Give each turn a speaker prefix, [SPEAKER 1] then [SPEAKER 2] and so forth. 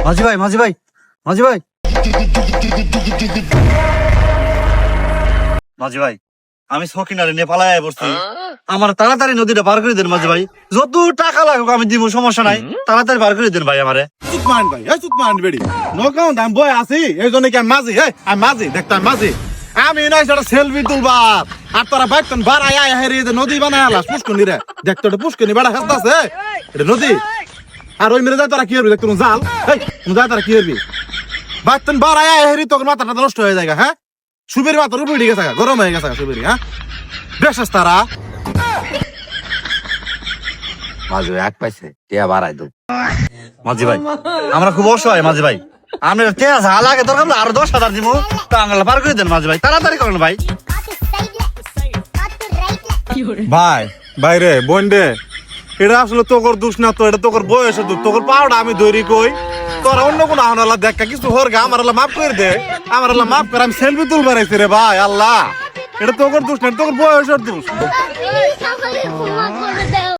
[SPEAKER 1] মাঝি ভাই মাঝি ভাই মাঝি ভাই মাঝি ভাই, আমি সকিনারে নিয়ে পালায় বসছি। আমার তাড়াতাড়ি নদীটা পার করে দেন মাঝি ভাই। যত টাকা লাগুক আমি দিব, সমস্যা নাই। তাড়াতাড়ি পার করে দেন ভাই আমারে।
[SPEAKER 2] চুপ মান ভাই, এই চুপ মান বেড়ি নকাও দাম বই আছি এই জন্য কি আমি মাঝি, আমি মাঝি দেখতাম মাঝি। আমি নাই সেটা সেলফি তুলবার আর তোরা বাইকন বার আয় আয় হেরি নদী বানায় আলাস পুষ্কনি রে দেখতো এটা পুষ্কনি বেড়া হাসতাছে এটা নদী। আর ওই মেরে যায় তারা কি করবি দেখতো জাল, এই যায় তারা কি করবি বাইকন বার আয় আয় হেরি তোর মাথাটা নষ্ট হয়ে যায়। হ্যাঁ সুবের মাথার উপরে গেছে গরম হয়ে গেছে সুবেরি। হ্যাঁ বেশ তারা
[SPEAKER 3] মাঝি ভাই এক পাইছে টিয়া বাড়াই দেব।
[SPEAKER 1] মাঝি ভাই আমরা খুব অসহায় মাঝি ভাই, আমি যা লাগে দরকার আরো 10,000 দিব, টাঙ্গালা পার করে দেন মাঝি ভাই। তাড়াতাড়ি করেন ভাই।
[SPEAKER 2] ভাই বাইরে বোন রে, এটা আসলে তোর দোষ না, তো এটা তোর বয়সের দোষ। তোর পাওটা আমি দৈরি কই, তোরা অন্য কোনো আহনালা দেখা কিছু হরগা আমার আল্লাহ মাফ করে দে, আমার আল্লাহ মাফ করে। আমি সেলফি তুলবার আইছি রে ভাই, আল্লাহ এটা তোর দোষ না, তোর বয়সের দোষ।